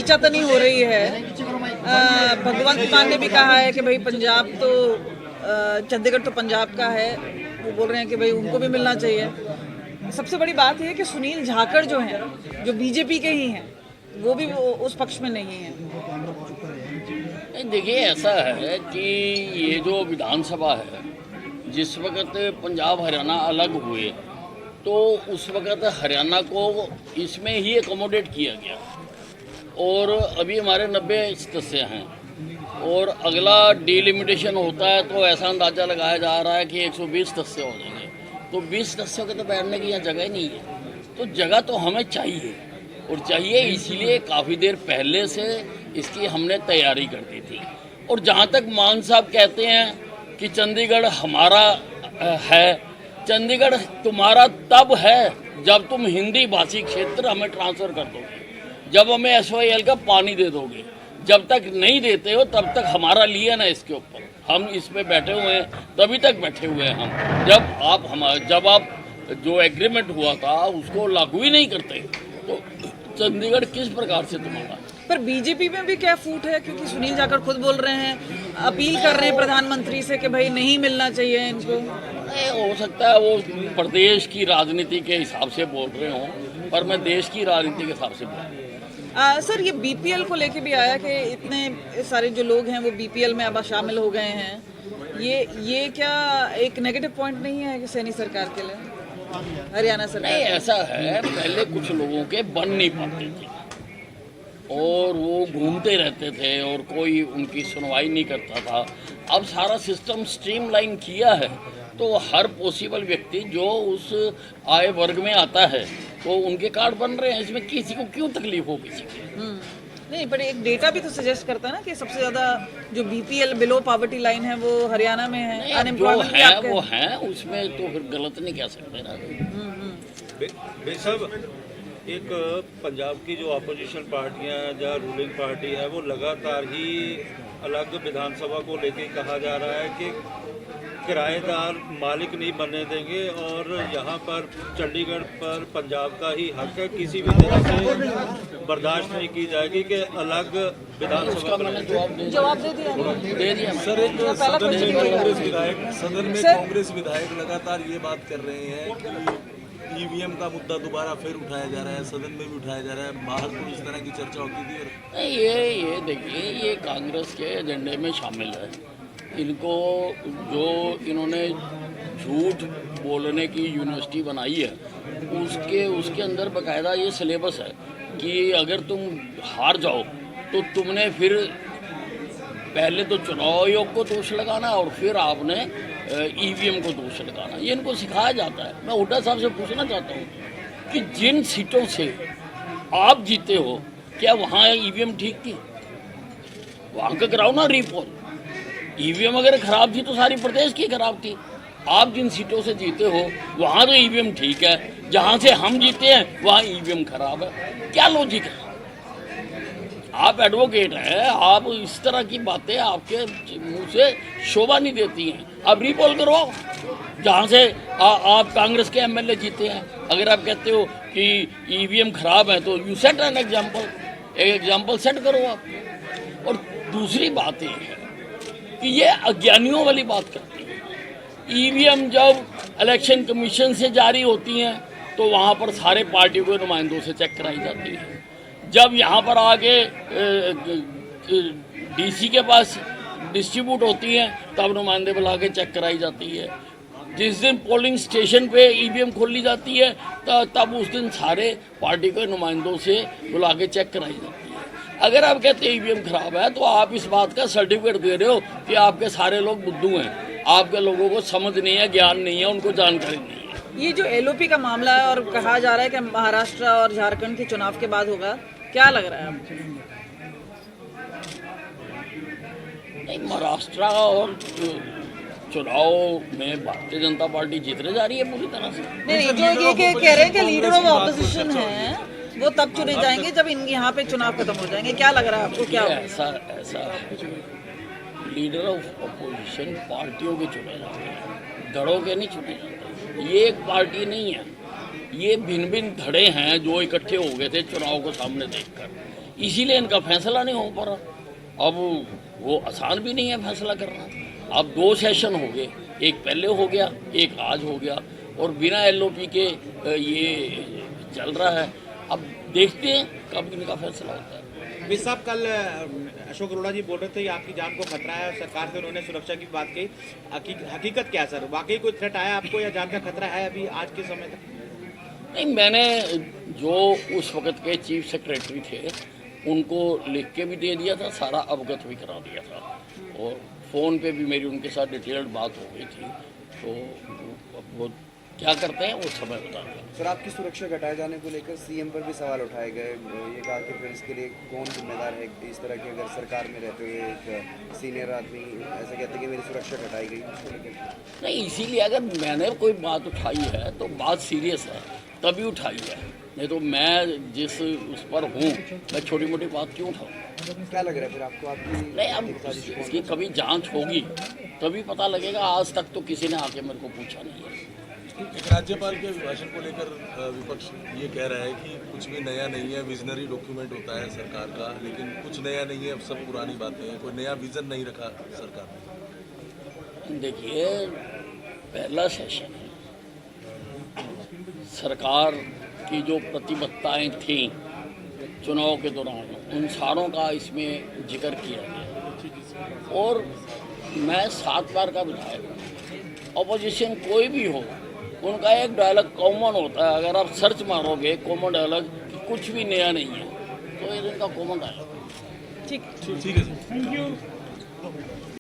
चर्चा तो नहीं हो रही है। भगवंत मान ने भी कहा है कि भाई पंजाब तो चंडीगढ़ तो पंजाब का है, वो बोल रहे हैं कि भाई उनको भी मिलना चाहिए। सबसे बड़ी बात यह है कि सुनील जाखड़ जो हैं, जो बीजेपी के ही हैं, वो भी उस पक्ष में नहीं है। देखिए, ऐसा है कि ये जो विधानसभा है, जिस वक्त पंजाब हरियाणा अलग हुए तो उस वक्त हरियाणा को इसमें ही एकोमोडेट किया गया और अभी हमारे 90 सदस्य हैं और अगला डिलिमिटेशन होता है तो ऐसा अंदाज़ा लगाया जा रहा है कि 120 सदस्य हो जाएंगे। तो 20 सदस्यों के तो बैठने की यहाँ जगह ही नहीं है, तो जगह तो हमें चाहिए और चाहिए इसीलिए काफ़ी देर पहले से इसकी हमने तैयारी कर दी थी। और जहाँ तक मान साहब कहते हैं कि चंडीगढ़ हमारा है, चंडीगढ़ तुम्हारा तब है जब तुम हिंदी भाषी क्षेत्र हमें ट्रांसफ़र कर दोगे, जब हमें SYL का पानी दे दोगे। जब तक नहीं देते हो तब तक हमारा लिया ना इसके ऊपर, हम इस पे बैठे हुए हैं, तभी तक बैठे हुए हैं हम। जब आप जो एग्रीमेंट हुआ था उसको लागू ही नहीं करते तो चंडीगढ़ किस प्रकार से तुम्हारा। पर बीजेपी में भी क्या फूट है, क्योंकि सुनील जाखड़ खुद बोल रहे हैं, अपील कर रहे हैं प्रधानमंत्री से कि भाई नहीं मिलना चाहिए इनको। हो सकता है वो प्रदेश की राजनीति के हिसाब से बोल रहे हों, पर मैं देश की राजनीति के हिसाब से बोल रहा हूँ। सर, ये BPL को लेके भी आया कि इतने सारे जो लोग हैं वो BPL में अब शामिल हो गए हैं। ये क्या एक नेगेटिव पॉइंट नहीं है कि सैनी सरकार के लिए, हरियाणा सरकार? नहीं, ऐसा है, पहले कुछ लोगों के बन नहीं पाते थे और वो घूमते रहते थे और कोई उनकी सुनवाई नहीं करता था। अब सारा सिस्टम स्ट्रीमलाइन किया है तो हर पॉसिबल व्यक्ति जो उस आय वर्ग में आता है तो उनके कार्ड बन रहे हैं। इसमें किसी को क्यों तकलीफ हो किसी की? नहीं, पर एक डेटा भी तो सजेस्ट करता है ना कि सबसे ज्यादा जो BPL बिलो पॉवर्टी लाइन है वो हरियाणा में है। अनएम्प्लॉयमेंट है वो है, उसमें तो फिर गलत नहीं कह सकते ना। बेशक एक पंजाब की जो अपोजिशन पार्टियां या रूलिंग पार्टी है वो लगातार ही अलग विधानसभा को लेके कहा जा रहा है कि किराएदार मालिक नहीं बनने देंगे और यहाँ पर चंडीगढ़ पर पंजाब का ही हक है, किसी भी तरह से बर्दाश्त नहीं की जाएगी कि अलग विधानसभा जवाब दे दिया सर। एक सदन में कांग्रेस विधायक लगातार ये बात कर रहे हैं कि EVM का मुद्दा दोबारा फिर उठाया जा रहा है, सदन में भी उठाया जा रहा है, बाहर तो इस तरह की चर्चा होती थी। ये देखिए, ये कांग्रेस के एजेंडे में शामिल है। इनको जो इन्होंने झूठ बोलने की यूनिवर्सिटी बनाई है उसके अंदर बकायदा ये सिलेबस है कि अगर तुम हार जाओ तो तुमने फिर पहले तो चुनाव आयोग को दोष लगाना और फिर आपने EVM को दोष लगाना। ये इनको सिखाया जाता है। मैं हुड्डा साहब से पूछना चाहता हूँ कि जिन सीटों से आप जीते हो क्या वहाँ EVM ठीक थी? वहाँ का कराओ ना रीपोल। EVM अगर खराब थी तो सारी प्रदेश की खराब थी। आप जिन सीटों से जीते हो वहाँ तो EVM ठीक है, जहाँ से हम जीते हैं वहाँ EVM खराब है। क्या लॉजिक है? आप एडवोकेट हैं, आप इस तरह की बातें आपके मुंह से शोभा नहीं देती हैं। आप रीपोल करवाओ जहाँ से आप कांग्रेस के MLA जीते हैं। अगर आप कहते हो कि EVM खराब है तो यू सेट एन एग्जाम्पल, एक एग्जाम्पल सेट करो आप। और दूसरी बात ये है कि ये अज्ञानियों वाली बात करती है। EVM जब इलेक्शन कमीशन से जारी होती हैं तो वहाँ पर सारे पार्टियों के नुमाइंदों से चेक कराई जाती है। जब यहाँ पर आके DC के पास डिस्ट्रीब्यूट होती हैं तब नुमाइंदे बुला के चेक कराई जाती है। जिस दिन पोलिंग स्टेशन पे EVM खोली जाती है तब उस दिन सारे पार्टी के नुमाइंदों से बुला के चेक कराई जाती है। अगर आप कहते हैं EVM खराब है तो आप इस बात का सर्टिफिकेट दे रहे हो कि आपके सारे लोग बुद्धू हैं, आपके लोगों को समझ नहीं है, ज्ञान नहीं है, उनको जानकारी नहीं है। ये जो LOP का मामला है और कहा जा रहा है कि महाराष्ट्र और झारखंड के चुनाव के बाद होगा, क्या लग रहा है आपको? नहीं, महाराष्ट्र और चुनाव में भारतीय जनता पार्टी जीतने जा रही है पूरी तरह से। नहीं, जो ये कह रहे हैं कि लीडर ऑफ ऑपोजिशन है वो तब चुने जाएंगे जब यहाँ पे चुनाव खत्म हो जाएंगे। क्या लग रहा है आपको? क्या ऐसा लीडर ऑफ अपोजिशन पार्टियों के चुने जाते हैं, दलों के नहीं चुने जाते। ये एक पार्टी नहीं है, ये भिन्न भिन्न धड़े हैं जो इकट्ठे हो गए थे चुनाव को सामने देखकर। इसीलिए इनका फैसला नहीं हो पा रहा। अब वो आसान भी नहीं है फैसला करना। अब 2 सेशन हो गए, एक पहले हो गया, एक आज हो गया, और बिना LOP के ये चल रहा है। अब देखते हैं कब इनका फैसला होता है। मिस साहब, कल अशोक अरोड़ा जी बोल रहे थे कि आपकी जान को खतरा है, सरकार से उन्होंने सुरक्षा की बात कही। हकीकत क्या है सर, वाकई कोई थ्रेट आया आपको या जान का खतरा है अभी आज के समय तक? नहीं, मैंने जो उस वक्त के चीफ सेक्रेटरी थे उनको लिख के भी दे दिया था, सारा अवगत भी करा दिया था, और फ़ोन पे भी मेरी उनके साथ डिटेल्ड बात हो गई थी। तो वो क्या करते हैं वो समय बताते हैं। सर, आपकी सुरक्षा घटाए जाने को लेकर सीएम पर भी सवाल उठाए गए। ये कहा कि फिर इसके लिए कौन जिम्मेदार है? इस तरह की अगर सरकार में रहते हुए एक सीनियर आदमी ऐसे कहते हैं कि मेरी सुरक्षा घटाई गई, उसको लेकर नहीं, इसीलिए अगर मैंने कोई बात उठाई है तो बात सीरियस है तभी उठाई है, नहीं तो मैं जिस उस पर हूँ मैं छोटी मोटी बात क्यों उठाऊँ? क्या लग रहा है फिर आपको? आपकी नहीं, अब इसकी कभी जांच होगी तभी पता लगेगा। आज तक तो किसी ने आके मेरे को पूछा नहीं है। एक राज्यपाल के अभिभाषण को लेकर विपक्ष ये कह रहा है कि कुछ भी नया नहीं है, विजनरी डॉक्यूमेंट होता है सरकार का, लेकिन कुछ नया नहीं है, अब सब पुरानी बातें हैं, कोई नया विजन नहीं रखा सरकार ने। देखिए, पहला सेशन है, सरकार की जो प्रतिबद्धताएं थी चुनाव के दौरान उन सारों का इसमें जिक्र किया गया, और मैं 7 बार का विधायक हूँ। अपोजिशन कोई भी हो, उनका एक डायलॉग कॉमन होता है। अगर आप सर्च मारोगे कॉमन डायलॉग कि कुछ भी नया नहीं है, तो ये इनका कॉमन डायलॉग। ठीक ठीक है सर।